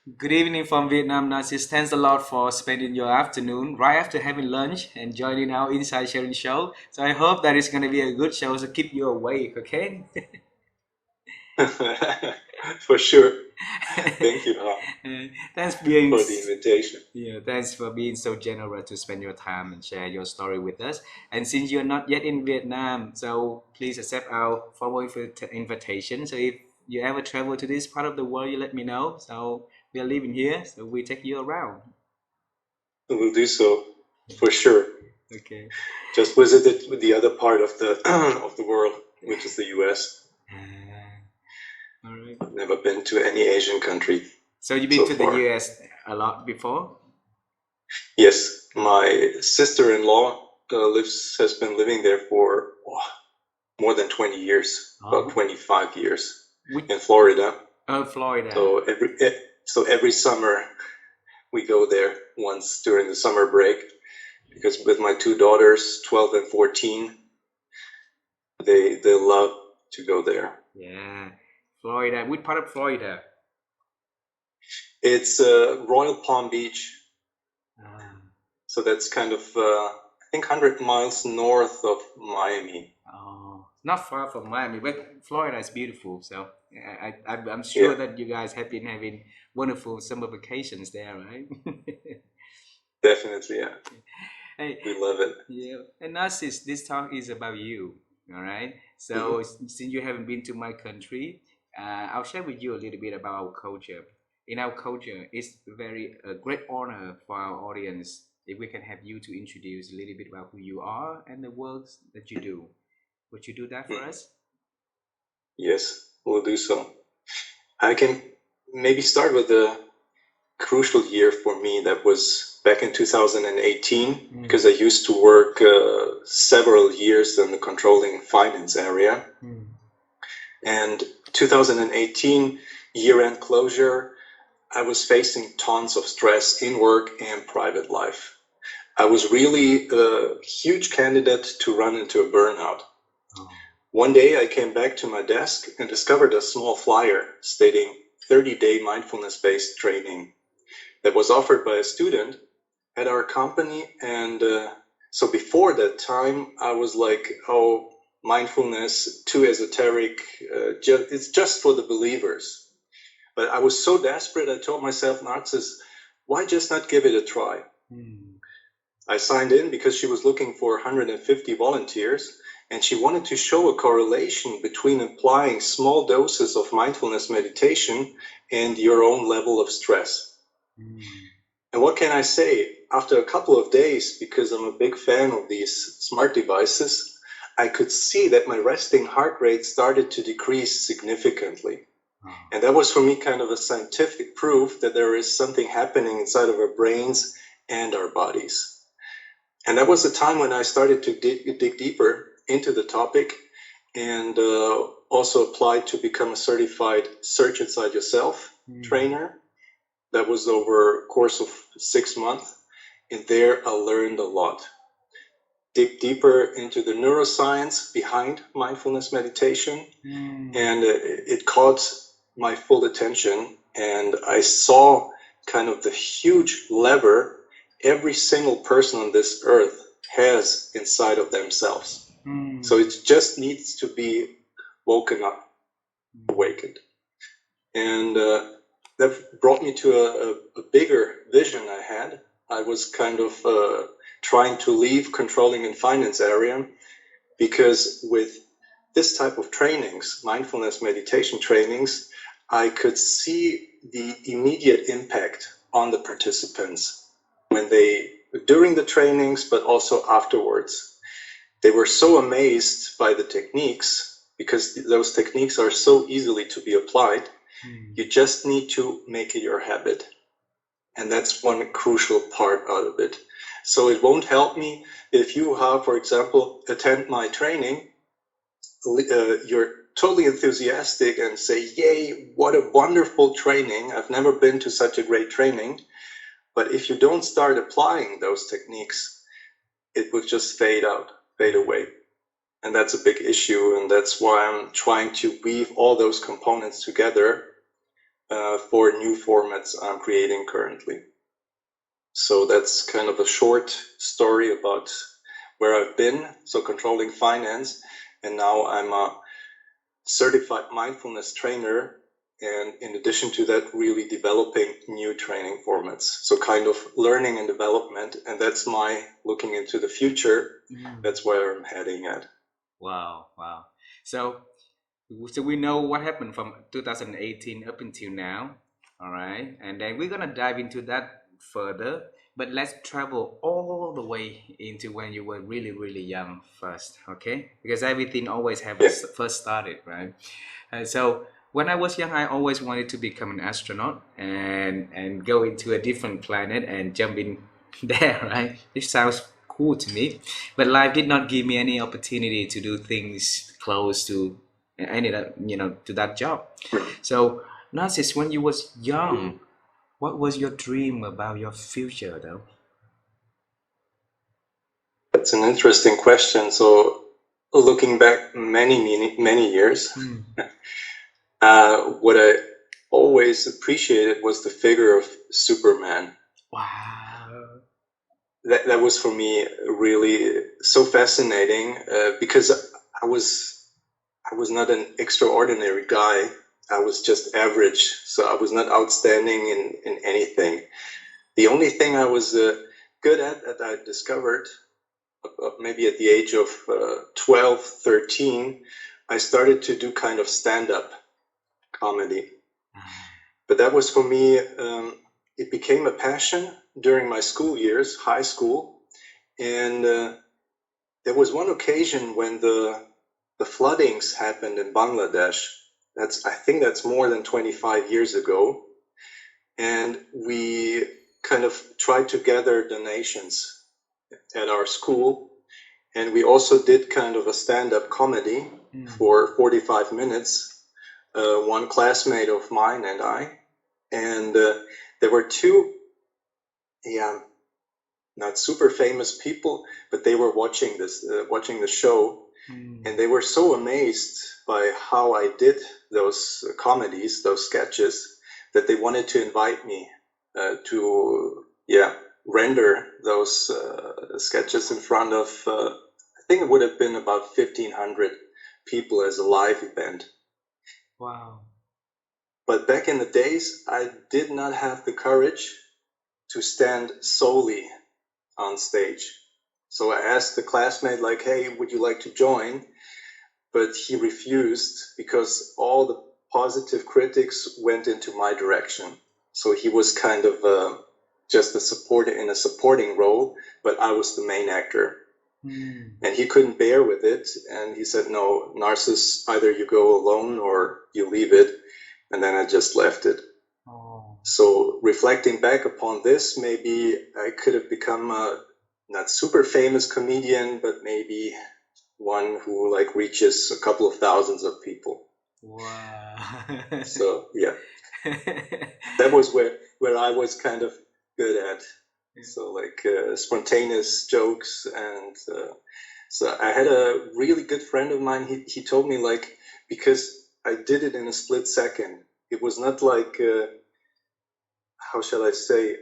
Good evening from Vietnam, Narcis. Thanks a lot for spending your afternoon right after having lunch and joining our Inside Sharing show. So I hope that it's going to be a good show. So keep you awake, okay? For sure. Thank you, thanks being for the invitation. yeah, thanks for being so generous to spend your time and share your story with us. And since you're not yet in Vietnam, so please accept our formal invitation. So if you ever travel to this part of the world, you let me know. So we are living here, so we take you around. We'll do so for sure. Okay. Just visited the other part of the of the world, which is the US. All right. Never been to any Asian country So you've been so to the far. US a lot before? Yes, my sister-in-law lives has been living there for more than 20 years, about Oh, 25 years which, in Florida. oh, Florida. So every summer we go there once during the summer break because with my two daughters, 12 and 14, they love to go there. Yeah, Florida. Which part of Florida? It's Royal Palm Beach, Ah, so that's kind of I think 100 miles north of Miami. oh, not far from Miami, but Florida is beautiful. So I'm Yeah, sure that you guys have been having wonderful summer vacations there, right? definitely. Yeah, Hey, we love it. yeah, and Narcissus, this talk is about you, all right? So Hmm. since you haven't been to my country, I'll share with you a little bit about our culture. In our culture, it's very a great honor for our audience if we can have you to introduce a little bit about who you are and the works that you do. Would you do that for Hmm. us? Yes, we'll do so. I can maybe start with a crucial year for me that was back in 2018 because I Mm, used to work several years in the controlling finance area. mm, And 2018 year-end closure, I was facing tons of stress in work and private life. I was really a huge candidate to run into a burnout. oh, One day I came back to my desk and discovered a small flyer stating 30-day mindfulness-based training that was offered by a student at our company. And so before that time, I was like, oh, mindfulness, too esoteric. It's just for the believers. But I was so desperate, I told myself, Narcissus, why just not give it a try? mm, I signed in because she was looking for 150 volunteers, and she wanted to show a correlation between applying small doses of mindfulness meditation and your own level of stress. mm, And what can I say? After a couple of days, because I'm a big fan of these smart devices, I could see that my resting heart rate started to decrease significantly. oh, And that was for me kind of a scientific proof that there is something happening inside of our brains and our bodies. And that was the time when I started to dig deeper into the topic and also applied to become a certified Search Inside Yourself mm, trainer. That was over a course of 6 months. And there I learned a lot. Dig deeper into the neuroscience behind mindfulness meditation. mm, And it caught my full attention. And I saw kind of the huge lever every single person on this earth has inside of themselves. So mm, it just needs to be woken up, mm, awakened. And that brought me to a bigger vision I had. I was kind of trying to leave controlling and finance area because with this type of trainings, mindfulness meditation trainings, I could see the immediate impact on the participants when they, during the trainings, but also afterwards. They were so amazed by the techniques because those techniques are so easily to be applied. mm, You just need to make it your habit. And that's one crucial part out of it. So it won't help me if you have, for example, attend my training, you're totally enthusiastic and say, yay, what a wonderful training. I've never been to such a great training. But if you don't start applying those techniques, it will just fade out, fade yeah, away. And that's a big issue. And that's why I'm trying to weave all those components together for new formats I'm creating currently. So that's kind of a short story about where I've been. So controlling finance, and now I'm a certified mindfulness trainer. And in addition to that, really developing new training formats. So kind of learning and development. And that's my looking into the future. That's where I'm heading at. Wow. So we know what happened from 2018 up until now. All right. And then we're going to dive into that further. But let's travel all the way into when you were really, really young first. Okay. Because everything always have first started, right? So when I was young, I always wanted to become an astronaut and go into a different planet and jump in there, right? It sounds cool to me, but life did not give me any opportunity to do things close to any that to that job. So, Narcis, when you was young, what was your dream about your future, though? That's an interesting question. So, looking back many years, what I always appreciated was the figure of Superman. Wow. That was for me really so fascinating because I was not an extraordinary guy. I was just average, so I was not outstanding in anything. The only thing I was good at that I discovered maybe at the age of 12, 13, I started to do kind of stand-up comedy. But that was for me, it became a passion during my school years, high school. And there was one occasion when the floodings happened in Bangladesh. I think that's more than 25 years ago. And we kind of tried to gather donations at our school. And we also did kind of a stand-up comedy for 45 minutes, one classmate of mine and I. And there were two, not super famous people, but they were watching the show. And they were so amazed by how I did those comedies, those sketches, that they wanted to invite me to render those sketches in front of, I think it would have been about 1,500 people as a live event. Wow. But back in the days, I did not have the courage to stand solely on stage. So I asked the classmate, like, hey, would you like to join? But he refused because all the positive critics went into my direction. So he was kind of just a supporting role, but I was the main actor. And he couldn't bear with it. And he said, no, Narcis, either you go alone or you leave it. And then I just left it. So reflecting back upon this, maybe I could have become a not super famous comedian, but maybe one who like reaches a couple of thousands of people. Wow. So yeah, that was where I was kind of good at. So like spontaneous jokes, and so I had a really good friend of mine. He told me, like, because I did it in a split second. It was not like how shall I say?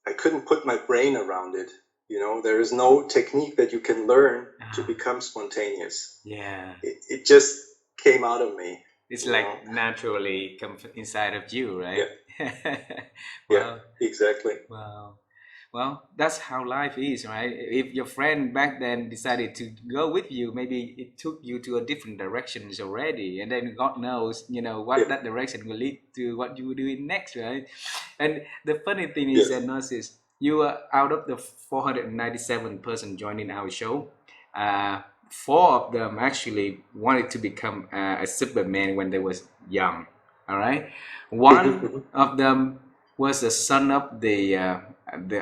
I couldn't put my brain around it. You know, there is no technique that you can learn to become spontaneous. Yeah. It just came out of me. It's like naturally come inside of you, right? Yeah. Yeah, exactly. Wow. Well, that's how life is, right? If your friend back then decided to go with you, maybe it took you to a different directions already, and then God knows, what that direction will lead to what you were doing next, right? And the funny thing is that Narcis, you were out of the 497 person joining our show. Four of them actually wanted to become a Superman when they was young. All right, one of them was the son of the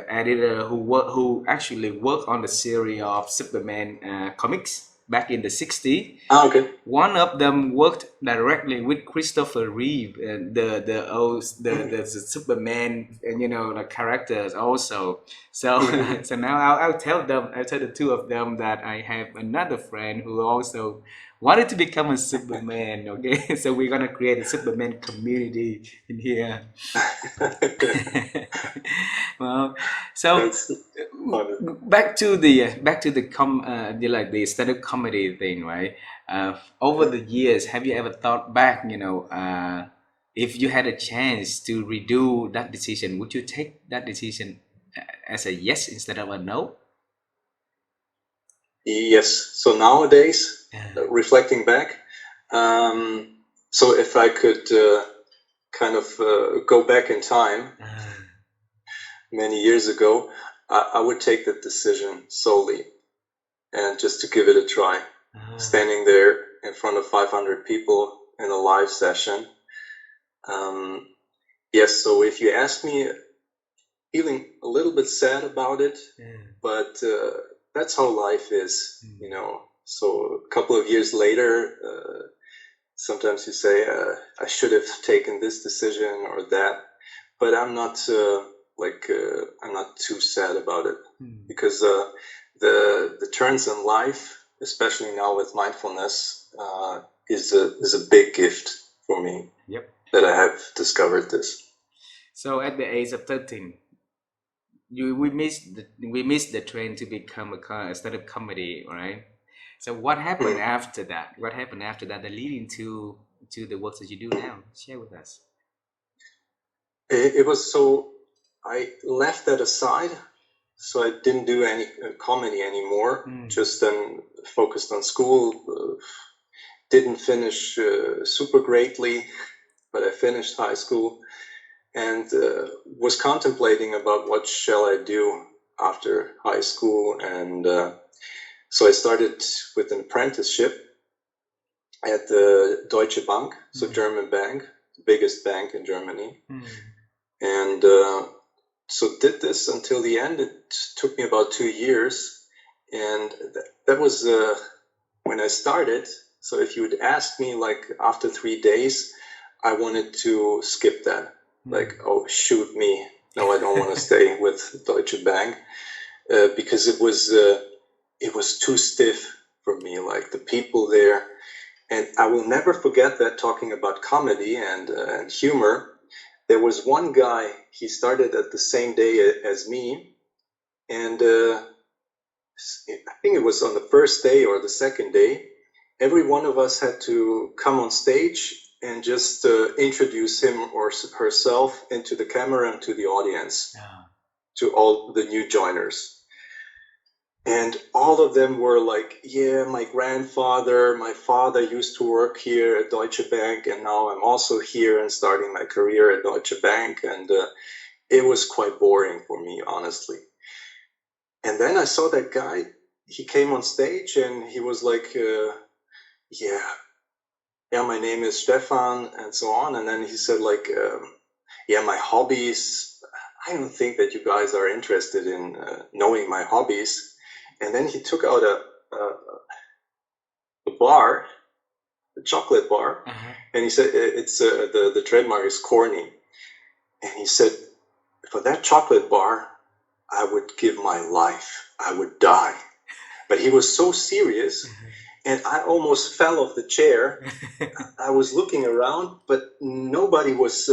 editor who actually worked on the series of Superman comics. back in the 60s. Okay. One of them worked directly with Christopher Reeve, the Superman, and the characters also. So so now I'll tell them, I'll tell the two of them that I have another friend who also wanted to become a Superman. Okay, so we're gonna create a Superman community in here. Well, so That's fun. back to the stand-up comedy thing, right? Over the years, have you ever thought back, if you had a chance to redo that decision, would you take that decision as a yes instead of a no? Yes. So nowadays, Yeah. reflecting back, so if I could kind of go back in time many years ago, I would take that decision solely and just to give it a try. Standing there in front of 500 people in a live session. Yes, so if you ask me, feeling a little bit sad about it, but that's how life is, So a couple of years later, sometimes you say, I should have taken this decision or that, but I'm not I'm not too sad about it because the turns in life, especially now with mindfulness, is a big gift for me. Yep. That I have discovered this. So at the age of 13, we missed the train to become a stand-up comedy, right? So what happened after that? What happened after that that leading to the work that you do now? Share with us. It was so I left that aside, so I didn't do any comedy anymore. Just then focused on school. Didn't finish super greatly, but I finished high school and was contemplating about what shall I do after high school, and so I started with an apprenticeship at the Deutsche Bank, so German bank, the biggest bank in Germany, and so did this until the end. It took me about 2 years, and that was when I started. So if you would ask me, like after 3 days, I wanted to skip that. Like, oh, shoot me. No, I don't want to stay with Deutsche Bank because it was too stiff for me. Like the people there, and I will never forget that. Talking about comedy and humor, there was one guy. He started at the same day as me, and I think it was on the first day or the second day. Every one of us had to come on stage and just introduce him or herself into the camera and to the audience, to all the new joiners. And all of them were like, yeah, my grandfather, my father used to work here at Deutsche Bank, and now I'm also here and starting my career at Deutsche Bank. And it was quite boring for me, honestly. And then I saw that guy. He came on stage and he was like, yeah, my name is Stefan, and so on. And then he said, like, yeah, my hobbies, I don't think that you guys are interested in knowing my hobbies. And then he took out a bar, a chocolate bar, and he said, it's the trademark is corny. And he said, for that chocolate bar, I would give my life. I would die. But he was so serious. And I almost fell off the chair. I was looking around, but nobody was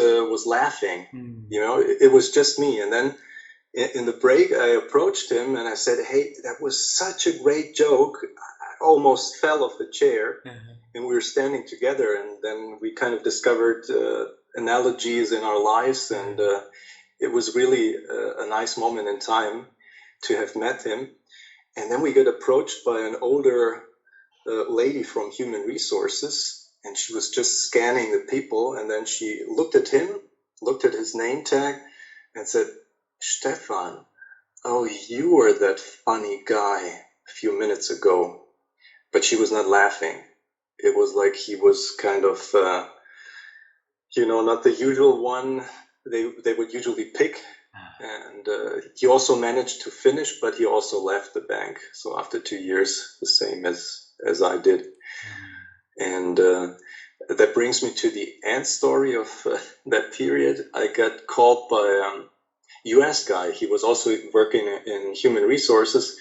laughing. It was just me. And then in the break, I approached him and I said, "Hey, that was such a great joke. I almost fell off the chair." And we were standing together, and then we kind of discovered analogies in our lives, and it was really a nice moment in time to have met him. And then we got approached by an older lady from human resources, and she was just scanning the people, and then she looked at him, looked at his name tag, and said, "Stefan, oh, you were that funny guy a few minutes ago." But she was not laughing. It was like he was kind of not the usual one they would usually pick. And he also managed to finish, but he also left the bank. So after 2 years, the same as as I did. And that brings me to the end story of that period. I got called by a US guy. He was also working in human resources.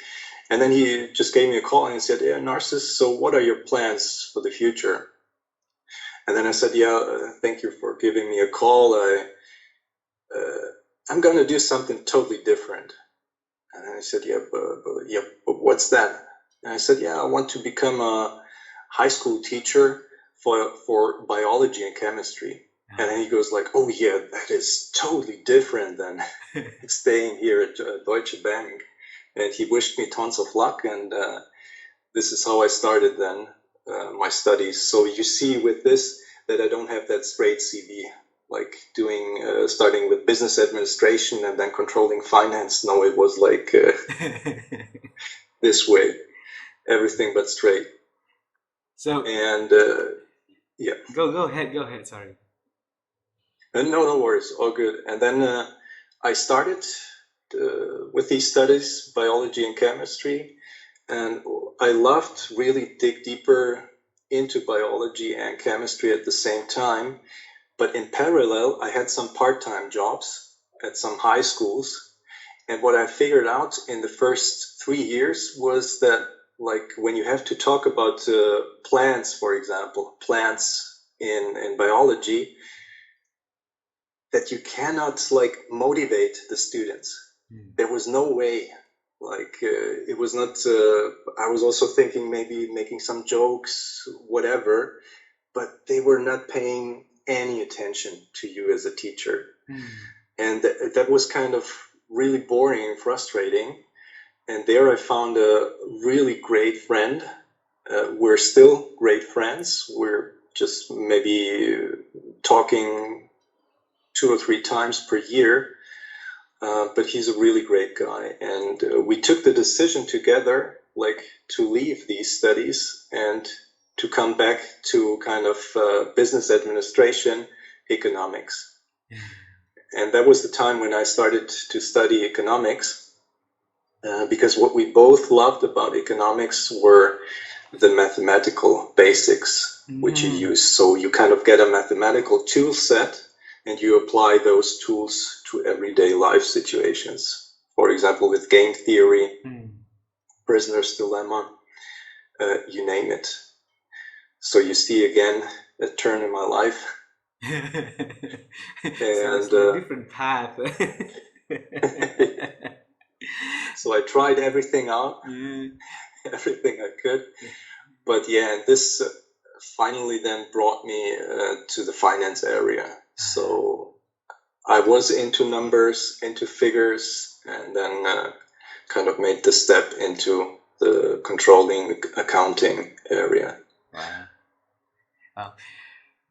And then he just gave me a call and he said, "Yeah, Narcis, so what are your plans for the future?" And then I said, "Yeah, thank you for giving me a call. I'm going to do something totally different." And then I said, but what's that?" And I said, "Yeah, I want to become a high school teacher for biology and chemistry." And then he goes like, "Oh yeah, that is totally different than staying here at Deutsche Bank." And he wished me tons of luck. And this is how I started then my studies. So you see with this that I don't have that straight CV, like doing starting with business administration and then controlling finance. No, it was like this way, everything but straight. So And yeah, go ahead. Sorry. no worries, all good. And then I started with these studies, biology and chemistry, and I loved really dig deeper into biology and chemistry at the same time. But in parallel, I had some part-time jobs at some high schools. And what I figured out in the first 3 years was that, like, when you have to talk about plants, for example, plants in biology, that you cannot like motivate the students. There was no way. Like it was not. I was also thinking maybe making some jokes, whatever, but they were not paying any attention to you as a teacher, and that was kind of really boring and frustrating. And there I found a really great friend. We're still great friends. We're just maybe talking 2 or 3 times per year, but he's a really great guy. And we took the decision together, like, to leave these studies and to come back to kind of business administration, economics. And that was the time when I started to study economics, because what we both loved about economics were the mathematical basics, which you use. So you kind of get a mathematical tool set and you apply those tools to everyday life situations. For example, with game theory, prisoner's dilemma, you name it. So you see again a turn in my life. So it's a different path. So I tried everything out, everything I could. But yeah, and this finally then brought me to the finance area. So I was into numbers, into figures, and then kind of made the step into the controlling accounting area. Wow.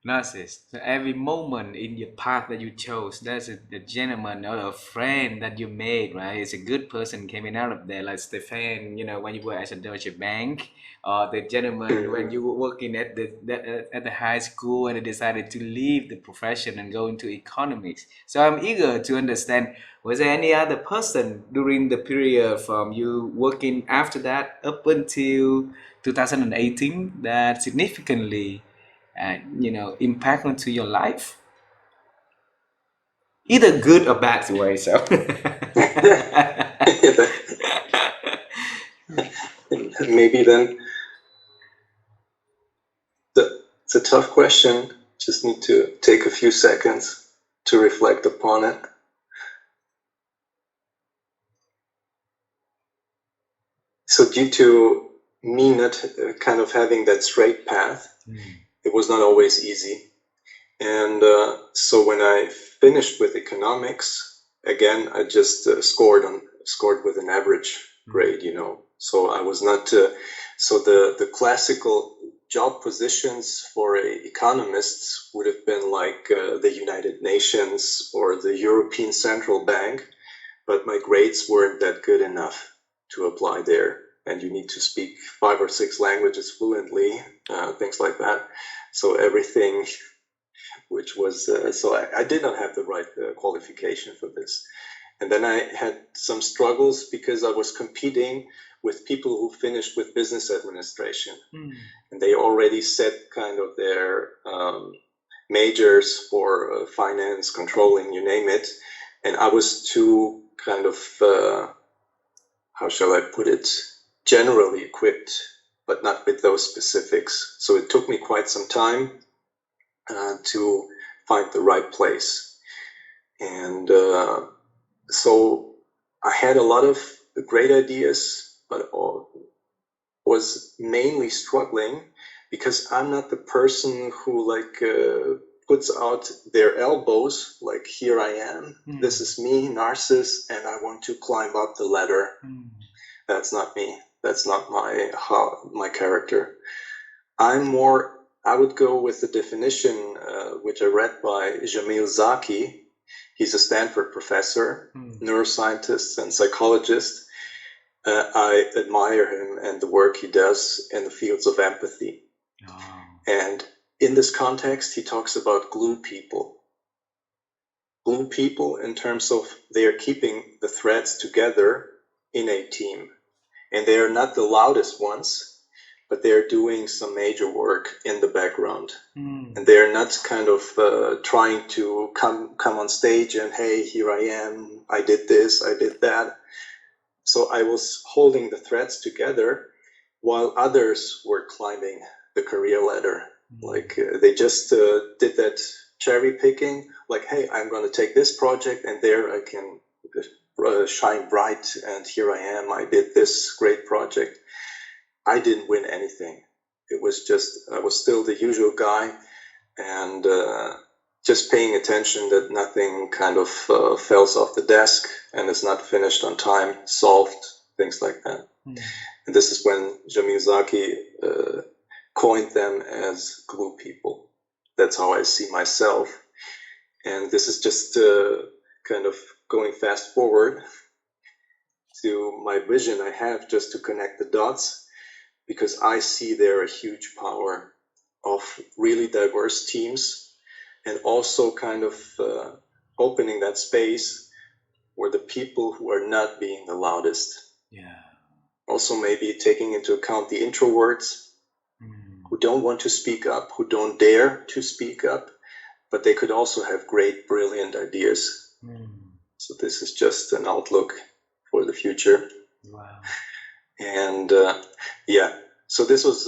Narcis, so every moment in your path that you chose, there's a gentleman or a friend that you made, right? It's a good person coming out of there, like Stefan, when you were at a Deutsche Bank, or the gentleman when you were working at the high school and they decided to leave the profession and go into economics. So I'm eager to understand, was there any other person during the period from you working after that up until 2018 that significantly impact onto your life, either good or bad way? So maybe then it's a tough question. Just need to take a few seconds to reflect upon it. So due to me not kind of having that straight path, it was not always easy. And so when I finished with economics, again, I just scored with an average grade, So I was not. So the classical job positions for economists would have been like the United Nations or the European Central Bank, but my grades weren't that good enough to apply there. And you need to speak 5 or 6 languages fluently, things like that. So everything, which was so I did not have the right qualification for this. And then I had some struggles because I was competing with people who finished with business administration. And they already set kind of their majors for finance, controlling, you name it. And I was too kind of, how shall I put it, generally equipped, but not with those specifics. So it took me quite some time to find the right place. And so I had a lot of great ideas, but was mainly struggling because I'm not the person who puts out their elbows, like, here I am, this is me, Narcis, and I want to climb up the ladder. That's not me. That's not my character. I would go with the definition which I read by Jamil Zaki. He's a Stanford professor, neuroscientist and psychologist. I admire him and the work he does in the fields of empathy. Oh. And in this context, he talks about glue people. Glue people in terms of they are keeping the threads together in a team. And they are not the loudest ones, but they're doing some major work in the background. And they're not kind of trying to come on stage and, hey, here I am, I did this, I did that. So I was holding the threads together while others were climbing the career ladder. Like they just did that cherry picking, like, hey, I'm going to take this project and there I can shine bright, and here I am, I did this great project. I didn't win anything. It was just, I was still the usual guy, and just paying attention that nothing kind of falls off the desk and is not finished on time, solved, things like that. And this is when Jamil Zaki coined them as glue people. That's how I see myself. And this is just kind of going fast forward to my vision I have just to connect the dots, because I see there a huge power of really diverse teams, and also kind of opening that space where the people who are not being the loudest. Yeah. Also maybe taking into account the introverts who don't want to speak up, who don't dare to speak up, but they could also have great, brilliant ideas. So this is just an outlook for the future. Wow. And so this was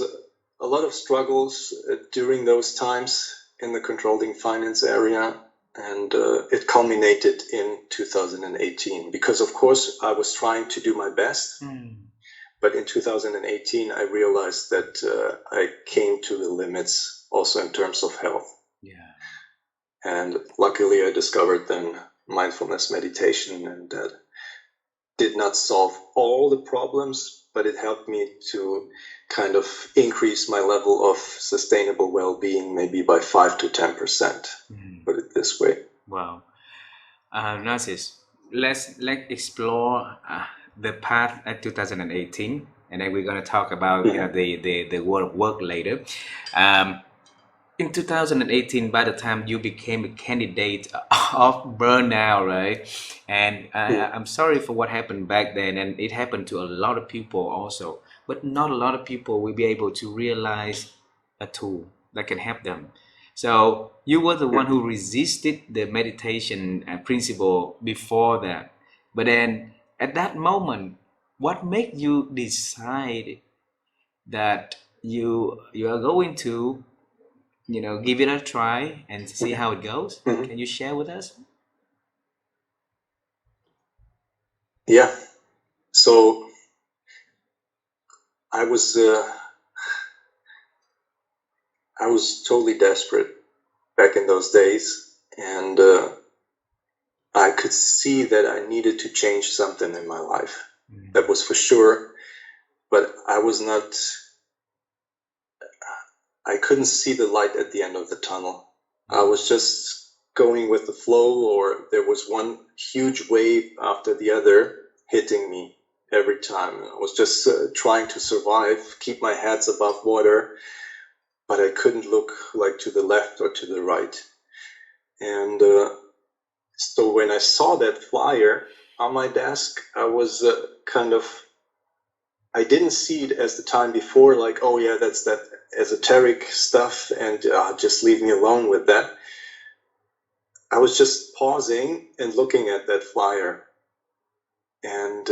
a lot of struggles during those times in the controlling finance area, and it culminated in 2018, because of course I was trying to do my best, but in 2018 I realized that I came to the limits also in terms of health. Yeah. And luckily I discovered then mindfulness meditation, and that did not solve all the problems, but it helped me to kind of increase my level of sustainable well-being maybe by 5 to 10%, put it this way. Wow. Narcis, let's explore the path at 2018, and then we're going to talk about the work later. In 2018, by the time you became a candidate of burnout, right? And I'm sorry for what happened back then, and it happened to a lot of people also, but not a lot of people will be able to realize a tool that can help them. So you were the one who resisted the meditation principle before that. But then at that moment, what made you decide that you are going to give it a try and see how it goes? Can you share with us? Yeah. So I was totally desperate back in those days, and I could see that I needed to change something in my life. That was for sure, but I couldn't see the light at the end of the tunnel. I was just going with the flow, or there was one huge wave after the other hitting me every time. I was just trying to survive, keep my head above water, but I couldn't look like to the left or to the right. And so when I saw that flyer, on my desk. I was I didn't see it as the time before, like, oh yeah, that's that esoteric stuff, and just leave me alone with that. I was just pausing and looking at that flyer, and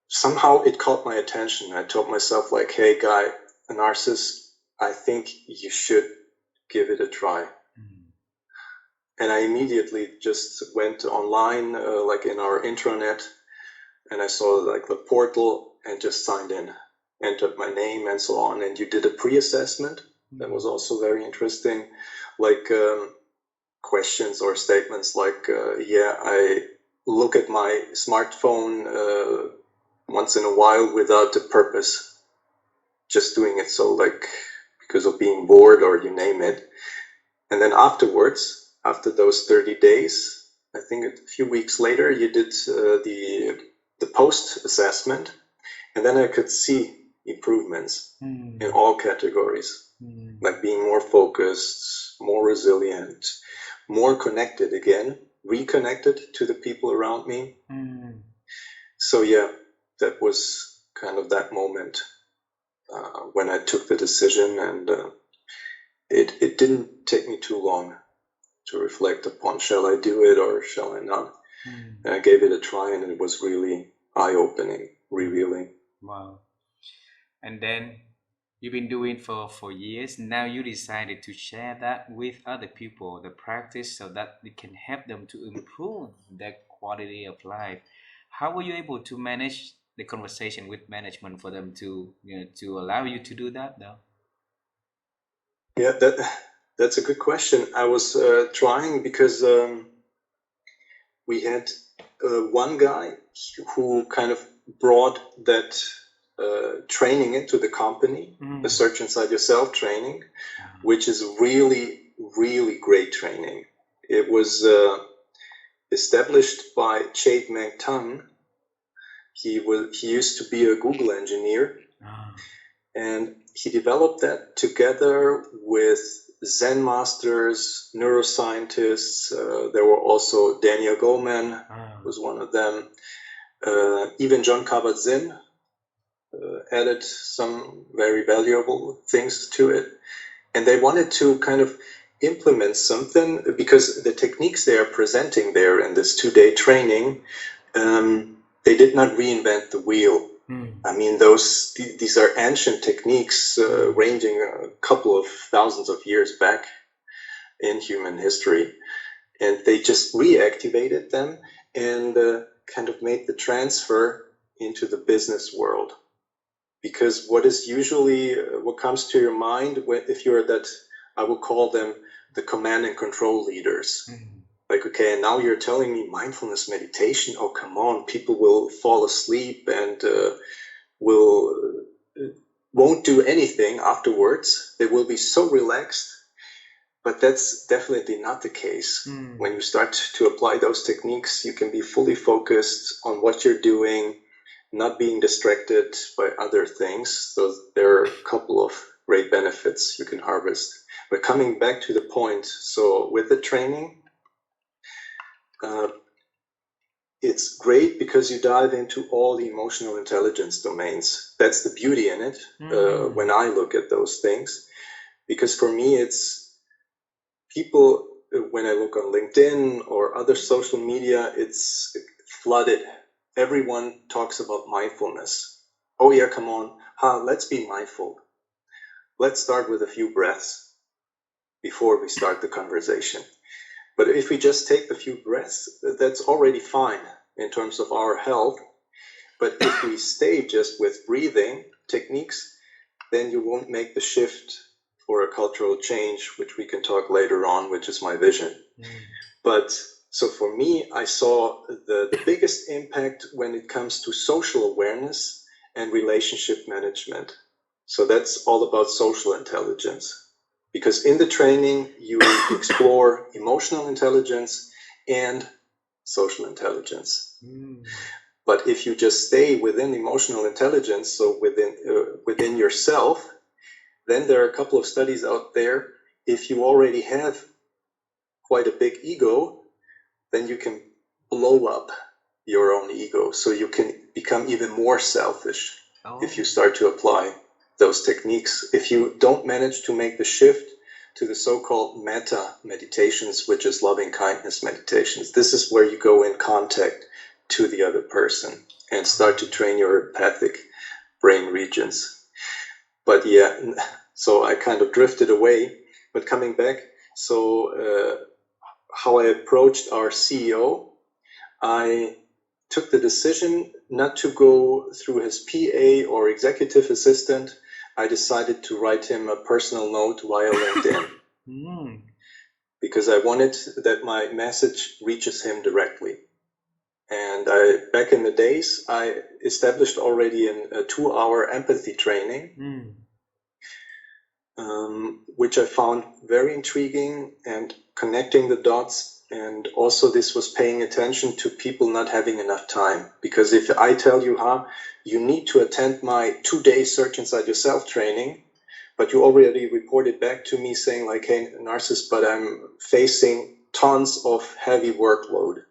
somehow it caught my attention. I told myself, like, hey, guy, Narcis, I think you should give it a try. And I immediately just went online, like in our intranet, and I saw like the portal and just signed in, entered my name and so on. And you did a pre-assessment. That was also very interesting. Like questions or statements like, yeah, I look at my smartphone once in a while without a purpose, just doing it so, like, because of being bored or you name it. And then afterwards, after those 30 days, I think a few weeks later, you did the post assessment, and then I could see improvements in all categories, like being more focused, more resilient, more connected again, reconnected to the people around me. So yeah, that was kind of that moment when I took the decision, and it didn't take me too long to reflect upon, shall I do it or shall I not? And I gave it a try, and it was really eye-opening, revealing. Wow. And then you've been doing for years. Now you decided to share that with other people, the practice, so that it can help them to improve their quality of life. How were you able to manage the conversation with management for them to, to allow you to do that, though? Yeah, that's a good question. I was trying because we had one guy who kind of brought that training into the company, the Search Inside Yourself training, which is really, really great training. It was established by Chade Meng Tan. He used to be a Google engineer, and he developed that together with Zen masters, neuroscientists. There were also Daniel Goleman, was one of them. Even John Kabat-Zinn added some very valuable things to it. And they wanted to kind of implement something, because the techniques they are presenting there in this 2-day training, they did not reinvent the wheel. I mean, these are ancient techniques ranging a couple of thousands of years back in human history. And they just reactivated them and kind of made the transfer into the business world. Because what is usually, what comes to your mind if you're that, I will call them the command and control leaders. Like, okay, and now you're telling me mindfulness meditation? Oh, come on, people will fall asleep and won't do anything afterwards. They will be so relaxed. But that's definitely not the case. When you start to apply those techniques, you can be fully focused on what you're doing, not being distracted by other things. So there are a couple of great benefits you can harvest. But coming back to the point, so with the training, it's great because you dive into all the emotional intelligence domains. That's the beauty in it when I look at those things. Because for me, it's people, when I look on LinkedIn or other social media, it's flooded. Everyone talks about mindfulness. Oh yeah, come on, let's be mindful. Let's start with a few breaths before we start the conversation. But if we just take a few breaths, that's already fine in terms of our health. But if we stay just with breathing techniques, then you won't make the shift for a cultural change, which we can talk later on, which is my vision. But so for me, I saw the biggest impact when it comes to social awareness and relationship management. So that's all about social intelligence. Because in the training, you explore emotional intelligence and social intelligence. But if you just stay within emotional intelligence, so within yourself, then there are a couple of studies out there. If you already have quite a big ego, then you can blow up your own ego. So you can become even more selfish if you Oh. start to apply those techniques. If you don't manage to make the shift to the so-called metta meditations, which is loving kindness meditations, this is where you go in contact to the other person and start to train your empathic brain regions. But yeah, so I kind of drifted away. But coming back, so how I approached our CEO, I took the decision not to go through his PA or executive assistant. I decided to write him a personal note via LinkedIn because I wanted that my message reaches him directly. And back in the days, I established already a 2-hour empathy training, which I found very intriguing and connecting the dots. And also this was paying attention to people not having enough time. Because if I tell you, you need to attend my 2-day Search Inside Yourself training, but you already reported back to me saying like, hey, Narcis, but I'm facing tons of heavy workload.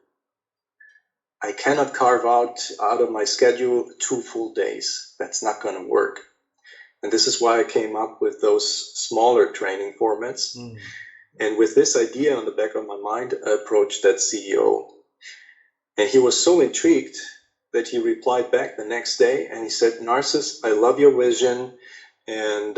I cannot carve out of my schedule 2 full days. That's not going to work. And this is why I came up with those smaller training formats. And with this idea on the back of my mind, I approached that CEO. And he was so intrigued that he replied back the next day and he said, Narcis, I love your vision and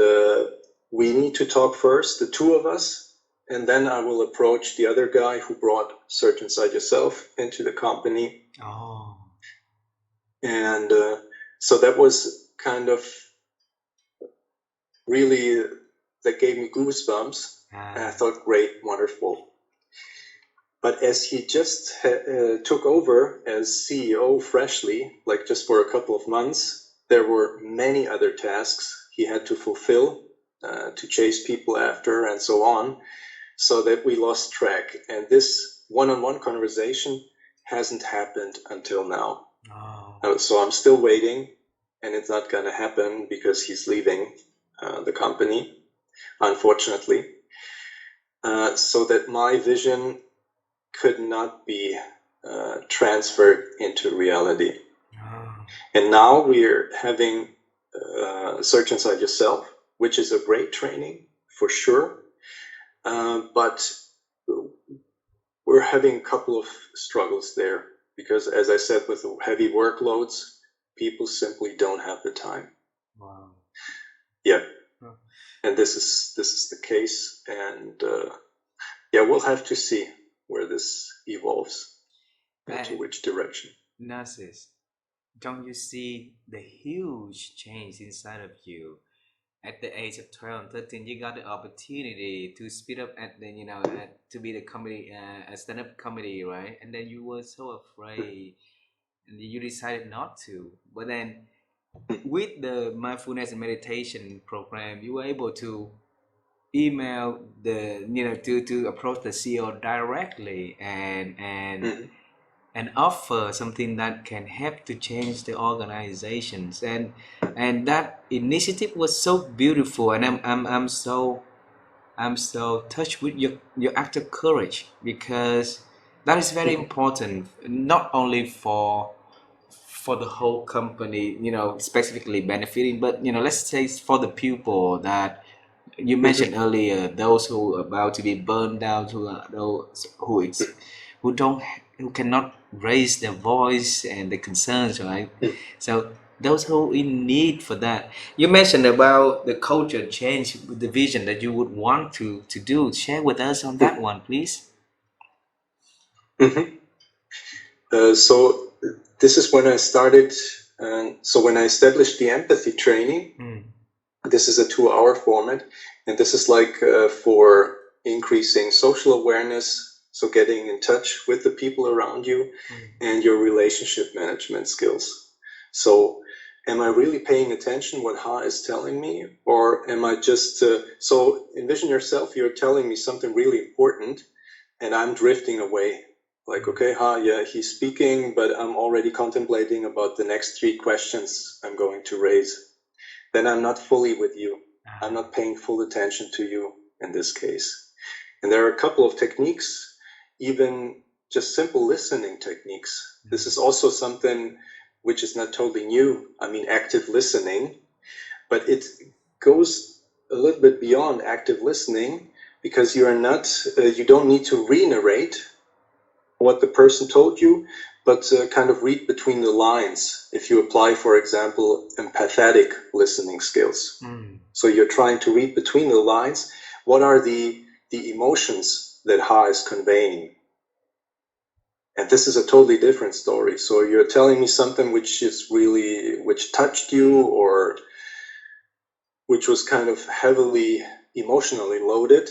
we need to talk first, the two of us, and then I will approach the other guy who brought Search Inside Yourself into the company. Oh. And so that was kind of really, that gave me goosebumps. And I thought, great, wonderful. But as he just took over as CEO freshly, like just for a couple of months, there were many other tasks he had to fulfill, to chase people after and so on, so that we lost track. And this one-on-one conversation hasn't happened until now. Oh. So I'm still waiting, and it's not going to happen because he's leaving the company, unfortunately. So that my vision could not be transferred into reality. Oh. And now we're having Search Inside Yourself, which is a great training for sure. But we're having a couple of struggles there because, as I said, with the heavy workloads, people simply don't have the time. Wow. Yeah. Oh. And this is the case. And yeah, we'll have to see where this evolves and to which direction. Narcis, don't you see the huge change inside of you? At the age of 12 and 13, you got the opportunity to speed up at the, to be the comedy, a stand-up comedy, right? And then you were so afraid and you decided not to. But then with the mindfulness and meditation program, you were able to email the, to approach the CEO directly and offer something that can help to change the organizations, and that initiative was so beautiful, and I'm so touched with your act of courage, because that is very important, not only for the whole company, specifically benefiting, but let's say for the people that you mentioned earlier, those who are about to be burned out, who are those who don't who cannot raise their voice and the concerns, right? So those who in need for that. You mentioned about the culture change, the vision that you would want to do. Share with us on that one, please. So this is when I started. So when I established the empathy training, this is a 2-hour format, and this is like for increasing social awareness. So getting in touch with the people around you and your relationship management skills. So am I really paying attention what Ha is telling me, or am I just, so envision yourself, you're telling me something really important and I'm drifting away. Like, okay, Ha, yeah, he's speaking, but I'm already contemplating about the next 3 questions I'm going to raise. Then I'm not fully with you. I'm not paying full attention to you in this case. And there are a couple of techniques even just simple listening techniques. This is also something which is not totally new. I mean, active listening, but it goes a little bit beyond active listening, because you don't need to re-narrate what the person told you, but kind of read between the lines if you apply, for example, empathetic listening skills. So you're trying to read between the lines. What are the emotions that Ha is conveying? And this is a totally different story. So you're telling me something which touched you, or which was kind of heavily emotionally loaded,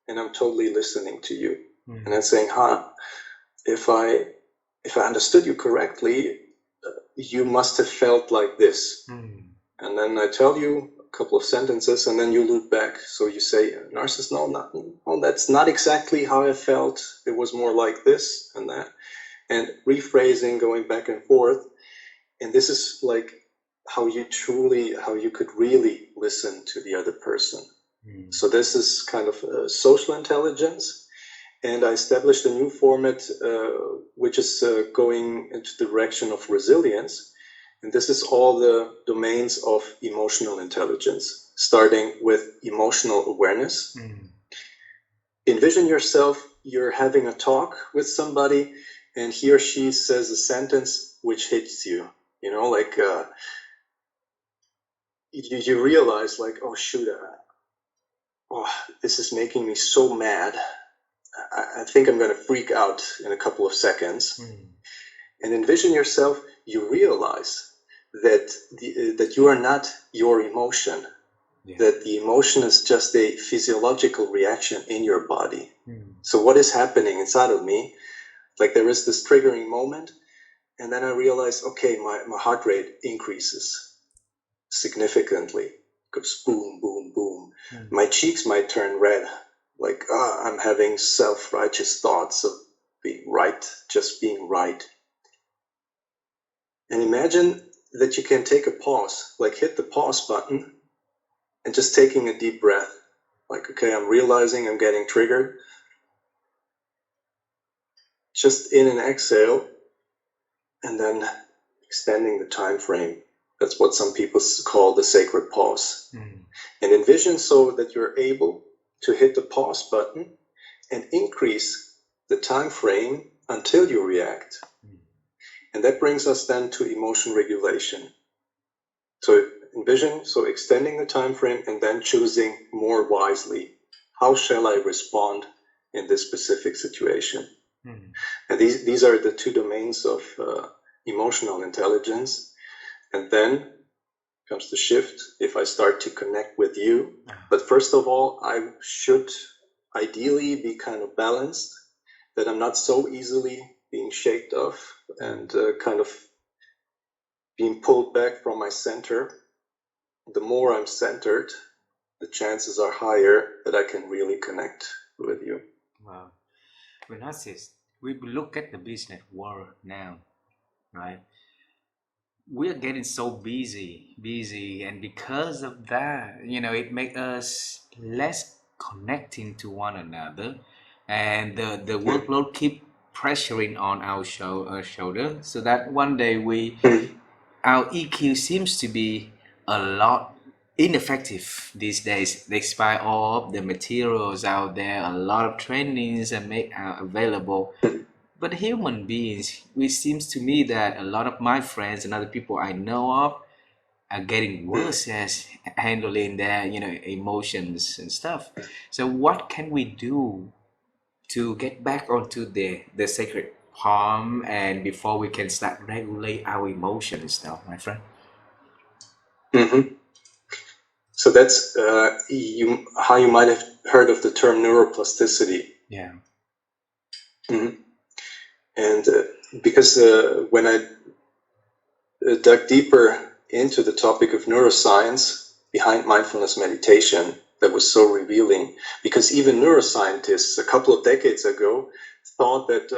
and I'm totally listening to you. And I'm saying, if I understood you correctly, you must have felt like this. And then I tell you a couple of sentences, and then you loop back. So you say, Narcis, no, that's not exactly how I felt. It was more like this and that. And rephrasing, going back and forth. And this is like how you could really listen to the other person. So this is kind of social intelligence. And I established a new format, which is going into the direction of resilience. And this is all the domains of emotional intelligence, starting with emotional awareness. Envision yourself, you're having a talk with somebody, and he or she says a sentence which hits you. Like you realize, like, oh shoot, this is making me so mad. I think I'm going to freak out in a couple of seconds. And envision yourself, you realize that you are not your emotion, that the emotion is just a physiological reaction in your body. So what is happening inside of me? Like, there is this triggering moment, and then I realize, okay, my heart rate increases significantly. It goes boom, boom, boom. My cheeks might turn red. Like, I'm having self-righteous thoughts of being right, just being right. And imagine that you can take a pause, like hit the pause button, and just taking a deep breath. Like, okay, I'm realizing I'm getting triggered. Just in and exhale, and then extending the time frame. That's what some people call the sacred pause. And envision so that you're able to hit the pause button and increase the time frame until you react. And that brings us then to emotion regulation. So envision, extending the time frame and then choosing more wisely. How shall I respond in this specific situation? And these are the two domains of emotional intelligence. And then comes the shift if I start to connect with you. But first of all, I should ideally be kind of balanced, that I'm not so easily being shaked off and kind of being pulled back from my center. The more I'm centered, the chances are higher that I can really connect with you. Wow. Well, Narcis, we look at the business world now, right? We're getting so busy, and because of that, it makes us less connecting to one another, and the workload keep pressuring on our shoulder, so that one day our EQ seems to be a lot ineffective these days, despite all of the materials out there, a lot of trainings and make available. But human beings, it seems to me that a lot of my friends and other people I know of are getting worse as handling their, emotions and stuff. So what can we do to get back onto the sacred palm, and before we can start regulate our emotions now, my friend? So that's how you might have heard of the term neuroplasticity. Yeah. And because when I dug deeper into the topic of neuroscience behind mindfulness meditation, that was so revealing, because even neuroscientists a couple of decades ago thought that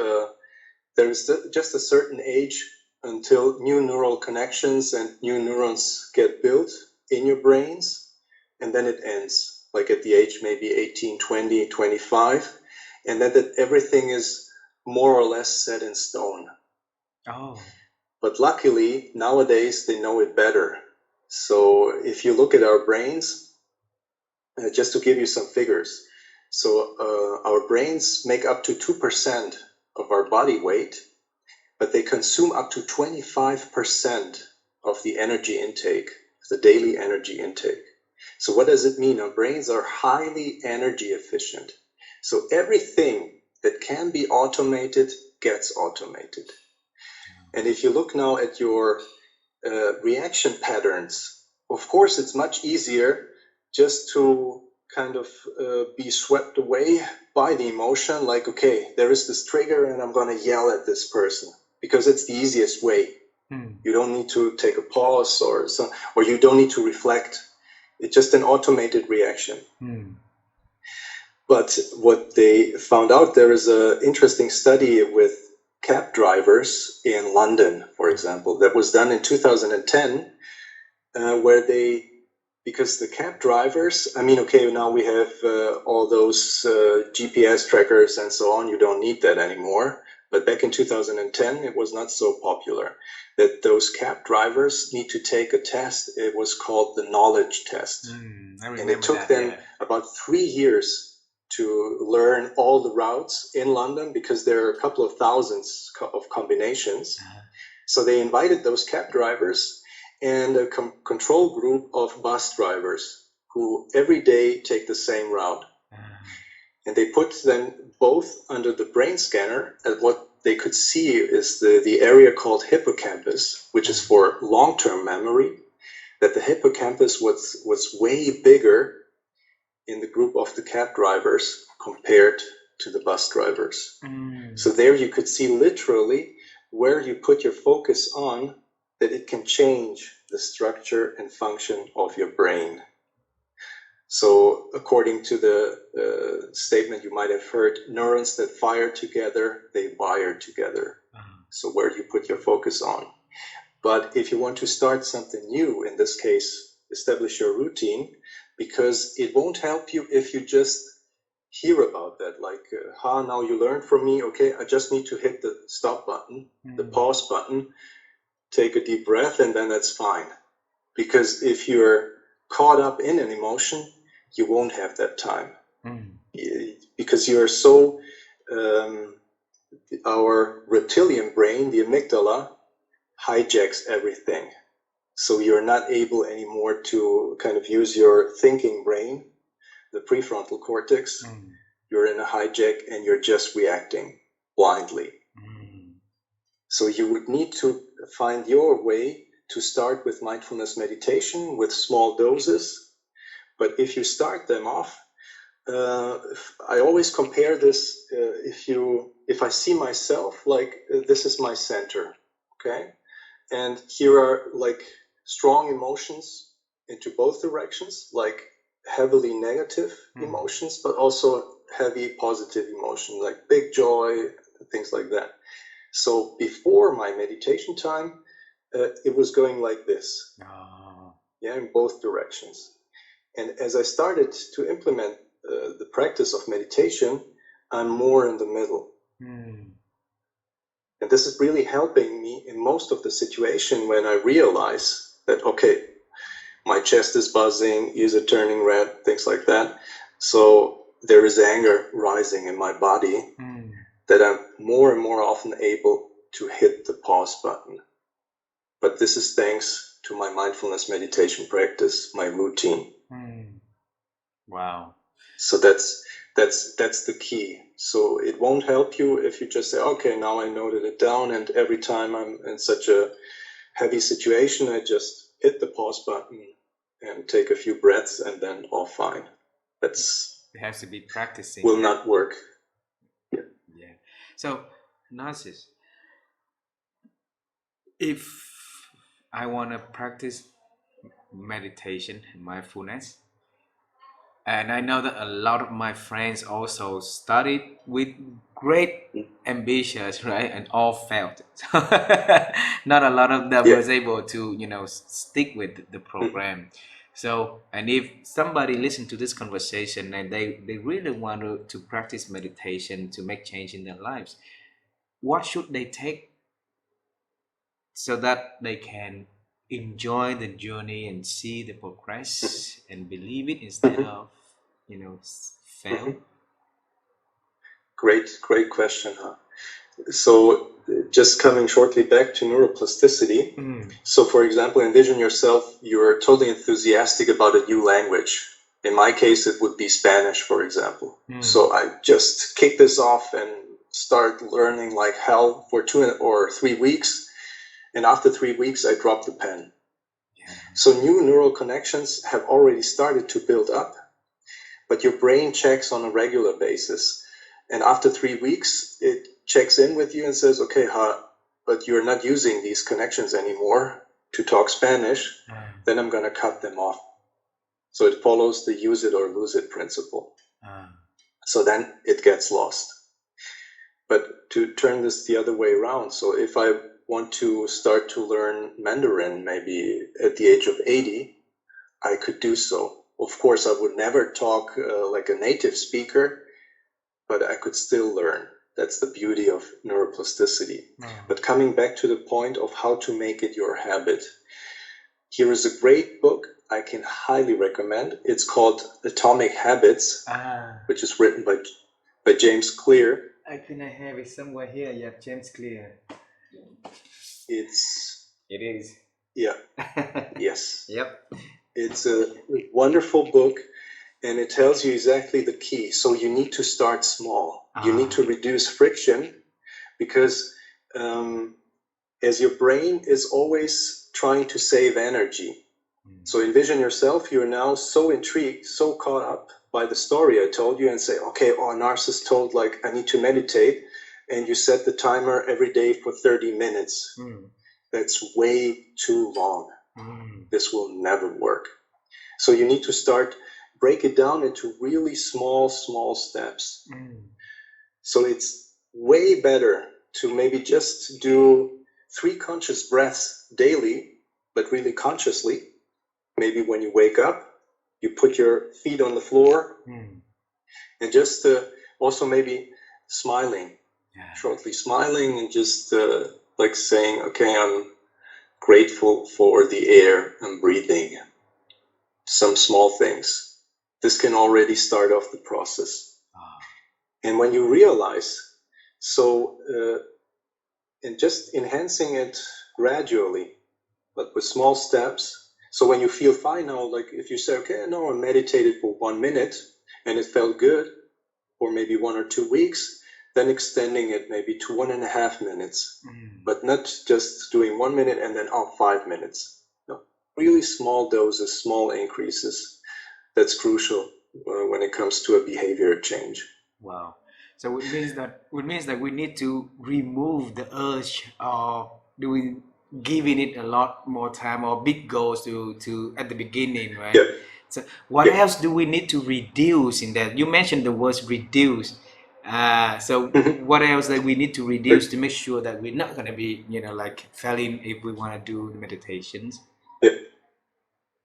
there is just a certain age until new neural connections and new neurons get built in your brains, and then it ends, like at the age maybe 18, 20, 25, and then that everything is more or less set in stone. Oh. But luckily, nowadays they know it better. So if you look at our brains, just to give you some figures, so our brains make up to 2% of our body weight, but they consume up to 25% of the energy intake, the daily energy intake. So what does it mean? Our brains are highly energy efficient. So everything that can be automated gets automated. And if you look now at your reaction patterns, of course, it's much easier just to kind of be swept away by the emotion, like, okay, there is this trigger and I'm going to yell at this person, because it's the easiest way. You don't need to take a pause or you don't need to reflect. It's just an automated reaction. But what they found out, there is an interesting study with cab drivers in London, for example, that was done in 2010, where they, because the cab drivers, I mean, okay, now we have all those GPS trackers and so on, you don't need that anymore. But back in 2010, it was not so popular, that those cab drivers need to take a test. It was called the knowledge test. And it took them about 3 years to learn all the routes in London, because there are a couple of thousands of combinations. So they invited those cab drivers and a control group of bus drivers who every day take the same route. And they put them both under the brain scanner, and what they could see is the area called hippocampus, which is for long-term memory, that the hippocampus was way bigger in the group of the cab drivers compared to the bus drivers. So there you could see literally where you put your focus on, that it can change the structure and function of your brain. So according to the statement you might have heard, neurons that fire together, they wire together. So where do you put your focus on? But if you want to start something new, in this case, establish your routine, because it won't help you if you just hear about that, like, now you learned from me, okay, I just need to hit the stop button, the pause button, take a deep breath, and then that's fine. Because if you're caught up in an emotion, you won't have that time. Because you're so, our reptilian brain, the amygdala, hijacks everything. So you're not able anymore to kind of use your thinking brain, the prefrontal cortex. You're in a hijack and you're just reacting blindly. So you would need to find your way to start with mindfulness meditation with small doses. But if you start them off, I always compare this, if I see myself like this is my center, okay? And here are like strong emotions into both directions, like heavily negative emotions, but also heavy positive emotions, like big joy, things like that. So before my meditation time, it was going like this, in both directions. And as I started to implement the practice of meditation, I'm more in the middle. And this is really helping me in most of the situation when I realize that, okay, my chest is buzzing, ears are turning red, things like that. So there is anger rising in my body, that I'm more and more often able to hit the pause button. But this is thanks to my mindfulness meditation practice, my routine. Wow. So that's the key. So it won't help you if you just say, okay, now I noted it down, and every time I'm in such a heavy situation, I just hit the pause button and take a few breaths, and then all fine. It has to be practicing. Will not work. Yeah. So, Narcis, if I want to practice meditation and mindfulness, and I know that a lot of my friends also studied with great ambitions, right? And all failed. Not a lot of them was able to, stick with the program. So, and if somebody listen to this conversation and they really want to practice meditation to make change in their lives, what should they take so that they can enjoy the journey and see the progress and believe it instead Mhm. of fail? Mhm. Great question, huh? So just coming shortly back to neuroplasticity. So for example, envision yourself, you're totally enthusiastic about a new language. In my case, it would be Spanish, for example. So I just kick this off and start learning like hell for 2 or 3 weeks. And after 3 weeks, I drop the pen. So new neural connections have already started to build up, but your brain checks on a regular basis. And after 3 weeks, it checks in with you and says, okay, but you're not using these connections anymore to talk Spanish, then I'm going to cut them off. So it follows the use it or lose it principle. So then it gets lost. But to turn this the other way around, so if I want to start to learn Mandarin maybe at the age of 80, I could do so. Of course, I would never talk like a native speaker, but I could still learn. That's the beauty of neuroplasticity. But coming back to the point of how to make it your habit, here is a great book I can highly recommend. It's called Atomic Habits, which is written by James Clear. I think I have it somewhere here. Yeah, James Clear. It is. Yeah. Yes. Yep. It's a wonderful book, and it tells you exactly the key. So you need to start small. You need to reduce friction, because as your brain is always trying to save energy. So envision yourself, you're now so intrigued, so caught up by the story I told you, and say, okay, Narcis told like I need to meditate, and you set the timer every day for 30 minutes. That's way too long. This will never work. So you need to break it down into really small steps. So it's way better to maybe just do 3 conscious breaths daily, but really consciously. Maybe when you wake up, you put your feet on the floor, and just also maybe smiling, shortly smiling, and just like saying, okay, I'm grateful for the air I'm breathing. Some small things. This can already start off the process. And when you realize, and just enhancing it gradually, but with small steps. So when you feel fine now, like if you say, okay, no, I meditated for 1 minute and it felt good, or maybe 1 or 2 weeks, then extending it maybe to 1.5 minutes, but not just doing 1 minute and then 5 minutes. No, really small doses, small increases. That's crucial when it comes to a behavior change. Wow. So it means that we need to remove the urge of doing giving it a lot more time or big goals to at the beginning, right? Yeah. So what else do we need to reduce in that? You mentioned the words reduce. So what else that we need to reduce to make sure that we're not going to be, like failing if we want to do the meditations? Yeah,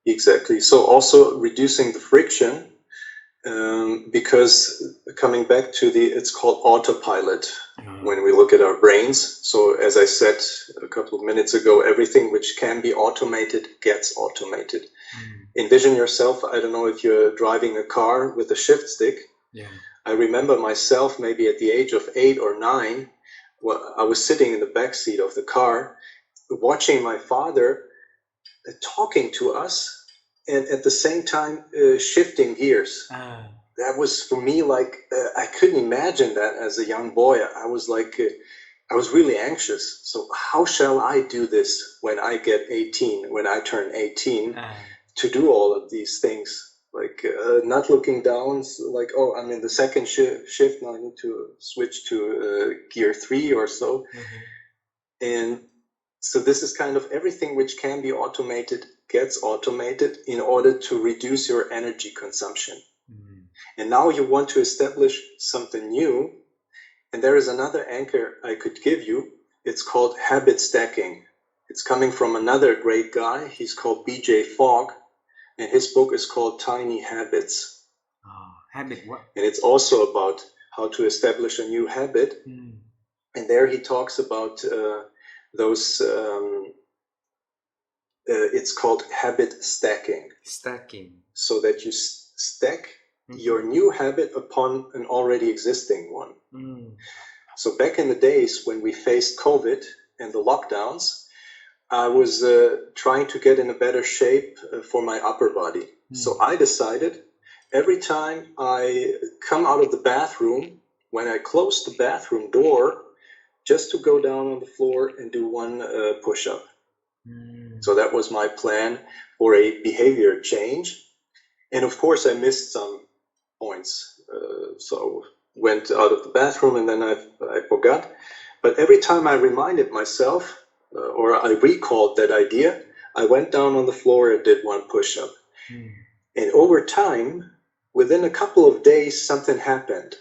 exactly. So also reducing the friction, because coming back to it's called autopilot when we look at our brains. So as I said a couple of minutes ago, everything which can be automated gets automated. Envision yourself, I don't know if you're driving a car with a shift stick. I remember myself maybe at the age of 8 or 9, I was sitting in the back seat of the car watching my father talking to us, and at the same time shifting gears. That was for me like I couldn't imagine that as a young boy. I was like I was really anxious. So how shall I do this when I get 18, when I turn 18, to do all of these things? Like not looking down, like, oh, I'm in the second shift now, I need to switch to gear 3 or so. And so this is kind of everything which can be automated gets automated in order to reduce your energy consumption. And now you want to establish something new. And there is another anchor I could give you. It's called habit stacking. It's coming from another great guy. He's called B.J. Fogg. And his book is called Tiny Habits. Habit what? And it's also about how to establish a new habit. And there he talks about those, it's called habit stacking. Stacking. So that you stack your new habit upon an already existing one. So back in the days when we faced COVID and the lockdowns, I was trying to get in a better shape for my upper body. So I decided every time I come out of the bathroom, when I close the bathroom door, just to go down on the floor and do one push-up. So that was my plan for a behavior change. And of course, I missed some points. So went out of the bathroom and then I forgot. But every time I reminded myself or I recalled that idea, I went down on the floor and did one push-up. And over time, within a couple of days, something happened.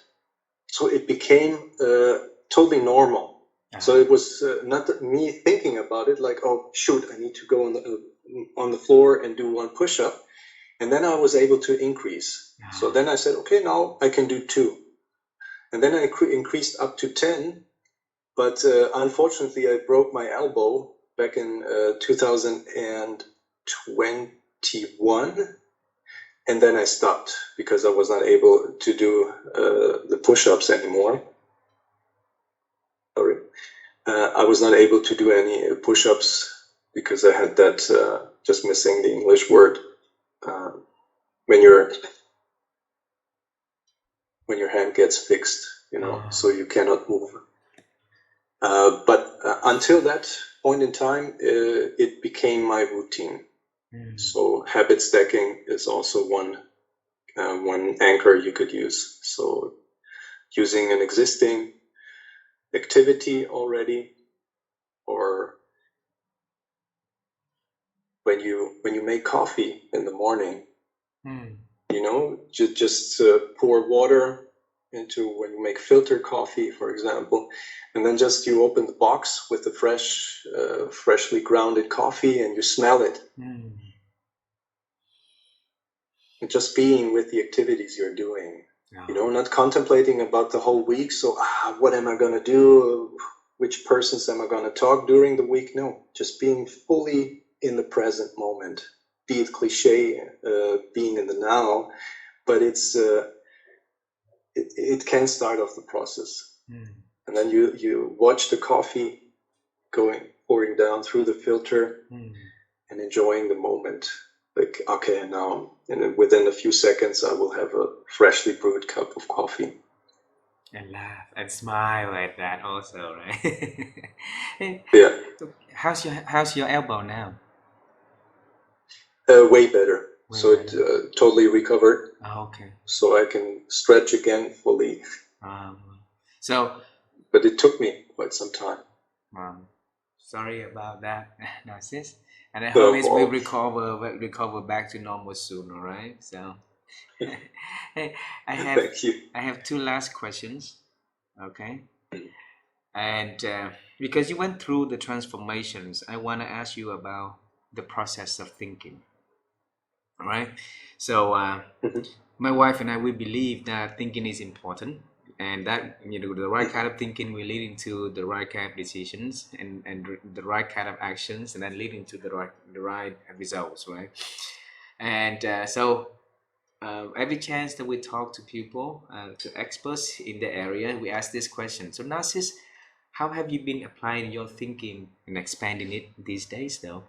So it became totally normal. So it was not me thinking about it like, oh, shoot, I need to go on the floor and do one push-up. And then I was able to increase. So then I said, okay, now I can do 2. And then I increased up to 10. But unfortunately, I broke my elbow back in 2021. And then I stopped because I was not able to do the push-ups anymore. Sorry. I was not able to do any push-ups because I had that, just missing the English word, when your hand gets fixed, so you cannot move. But until that point in time, it became my routine. So habit stacking is also one anchor you could use. So using an existing activity already, or when you make coffee in the morning, just pour water into, when you make filter coffee, for example, and then just you open the box with the freshly grounded coffee and you smell it. And just being with the activities you're doing, not contemplating about the whole week. So what am I going to do? Which persons am I going to talk during the week? No, just being fully in the present moment. Be it cliche, being in the now, but it can start off the process. And then you watch the coffee pouring down through the filter and enjoying the moment. Like, okay, now, and within a few seconds, I will have a freshly brewed cup of coffee. And laugh and smile at that also, right? Yeah. How's your elbow now? Way better. It totally recovered. Okay. So I can stretch again fully. But it took me quite some time. Sorry about that, Narcis. And I hope it will recover back to normal soon. All right. So, hey, Thank you. I have 2 last questions. Okay. And because you went through the transformations, I want to ask you about the process of thinking. All right. So my wife and I, we believe that thinking is important, and that the right kind of thinking will lead into the right kind of decisions and the right kind of actions, and then leading to the right results, right? And every chance that we talk to people, to experts in the area, we ask this question. So Narcis, how have you been applying your thinking and expanding it these days, though?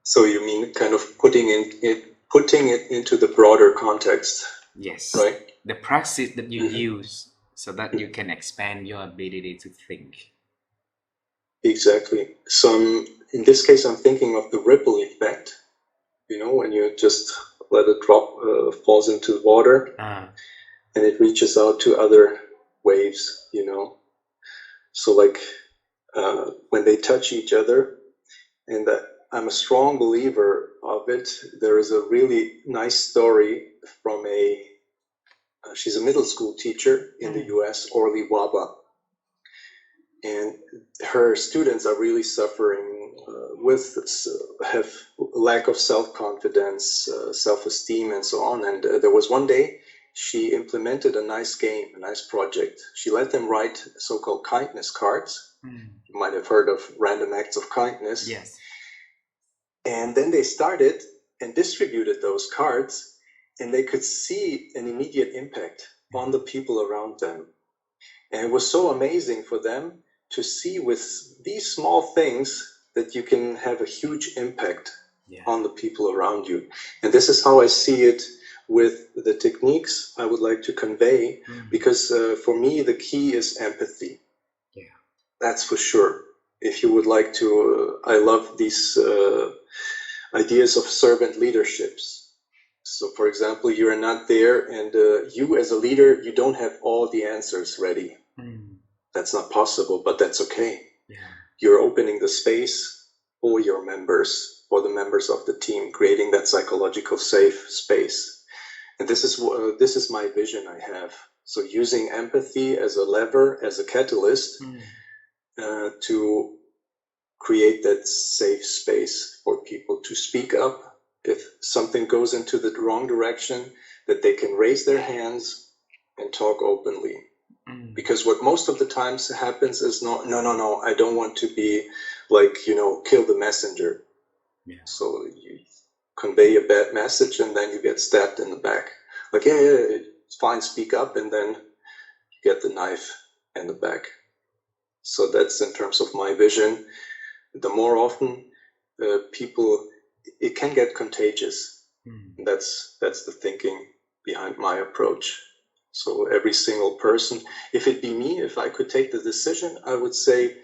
So you mean kind of putting it into the broader context? Yes. Right. The practice that you use so that you can expand your ability to think. Exactly. So in this case, I'm thinking of the ripple effect. When you just let a drop falls into the water and it reaches out to other waves. So like when they touch each other, and I'm a strong believer of it. There is a really nice story from she's a middle school teacher in the US, Orly Waba. And her students are really suffering have lack of self-confidence, self-esteem, and so on. And there was one day she implemented a nice game, a nice project. She let them write so-called kindness cards. You might have heard of random acts of kindness. Yes. And then they started and distributed those cards, and they could see an immediate impact on the people around them. And it was so amazing for them to see with these small things that you can have a huge impact on the people around you. And this is how I see it with the techniques I would like to convey, because for me, the key is empathy. Yeah. That's for sure. If you would like to, I love these ideas of servant leaderships. So, for example, you're not there, and you as a leader, you don't have all the answers ready. That's not possible, but that's okay. Yeah. You're opening the space for your members, for the members of the team, creating that psychological safe space. And this is my vision I have. So using empathy as a lever, as a catalyst, to create that safe space for people to speak up if something goes into the wrong direction, that they can raise their hands and talk openly. Because what most of the times happens is no, I don't want to be like, kill the messenger. Yeah. So you convey a bad message and then you get stabbed in the back. Like, yeah, it's fine, speak up, and then you get the knife in the back. So that's in terms of my vision. The more often people, it can get contagious. That's the thinking behind my approach. So every single person, if it be me, if I could take the decision, I would say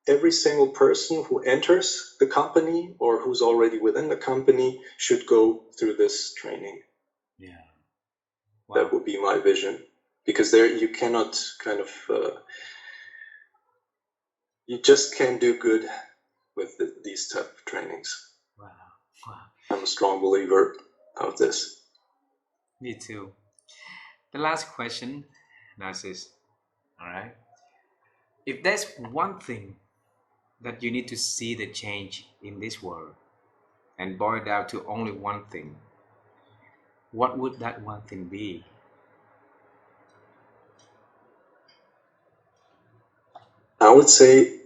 every single person who enters the company or who's already within the company should go through this training. Yeah. Wow. That would be my vision. Because there you cannot kind of, you just can't do good with these type of trainings. Wow. Wow. I'm a strong believer of this. Me too. The last question, Narcis. All right. If there's one thing that you need to see the change in this world and boil down to only one thing, what would that one thing be? I would say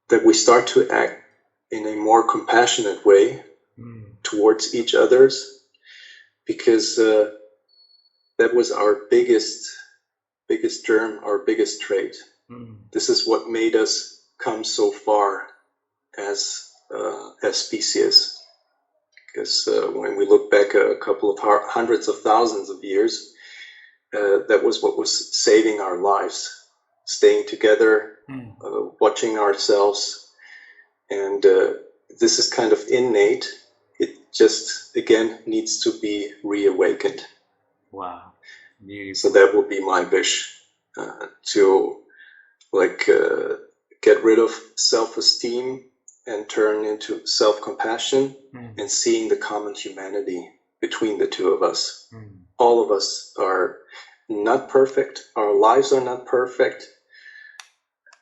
that we start to act in a more compassionate way towards each others, because that was our biggest germ, our biggest trait. This is what made us come so far as species. Because when we look back a couple of hundreds of thousands of years, that was what was saving our lives. Staying together, watching ourselves, and this is kind of innate. It just, again, needs to be reawakened. Wow. Beautiful. So that would be my wish, to get rid of self-esteem and turn into self-compassion and seeing the common humanity between the two of us. All of us are not perfect. Our lives are not perfect.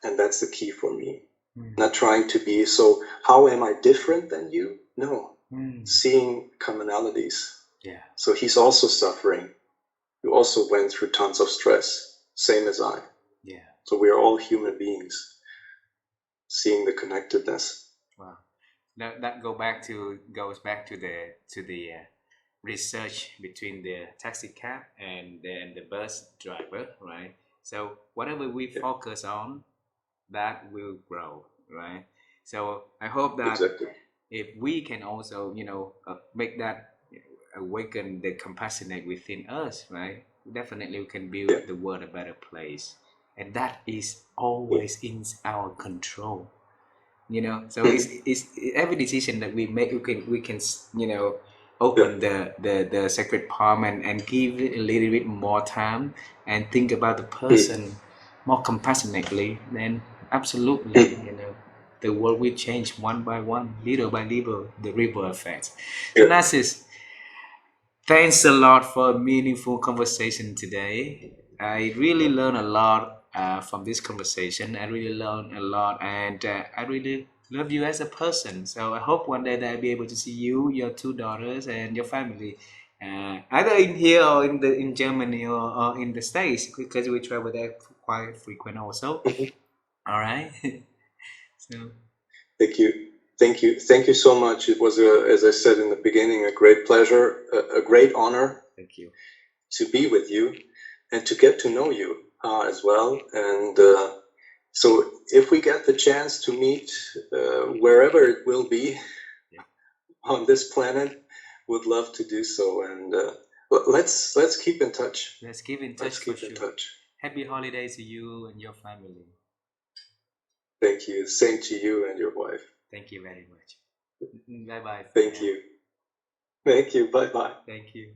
And that's the key for me. Not trying to be, so how am I different than you? No. Seeing commonalities. Yeah. So he's also suffering. You also went through tons of stress, same as I. Yeah. So we are all human beings, seeing the connectedness. Wow. That goes back to the research between the taxi cab and the bus driver, right? So whatever we focus on, that will grow, right? So I hope that if we can also, make that awaken the compassionate within us, right? Definitely we can build the world a better place, and that is always in our control. So it's every decision that we make, we can open the sacred palm and give it a little bit more time and think about the person more compassionately, then absolutely, the world will change one by one, little by little, the ripple effect. So Narcis, thanks a lot for a meaningful conversation today. I really learned a lot from this conversation. I really learned a lot, and I really love you as a person. So I hope one day that I'll be able to see you, your two daughters, and your family Either in here or in Germany or in the States, because we travel there quite frequent also. All right. So Thank you. Thank you. Thank you so much. It was, as I said in the beginning, a great pleasure, a great honor thank you. to be with you and to get to know you as well. And so if we get the chance to meet wherever it will be Yeah. on this planet, would love to do so. And let's keep in touch. Let's keep in touch Let's for keep in sure. touch. Happy holidays to you and your family. Thank you. Same to you and your wife. Thank you very much. Bye bye for Thank now. you. Thank you. Bye bye. Thank you.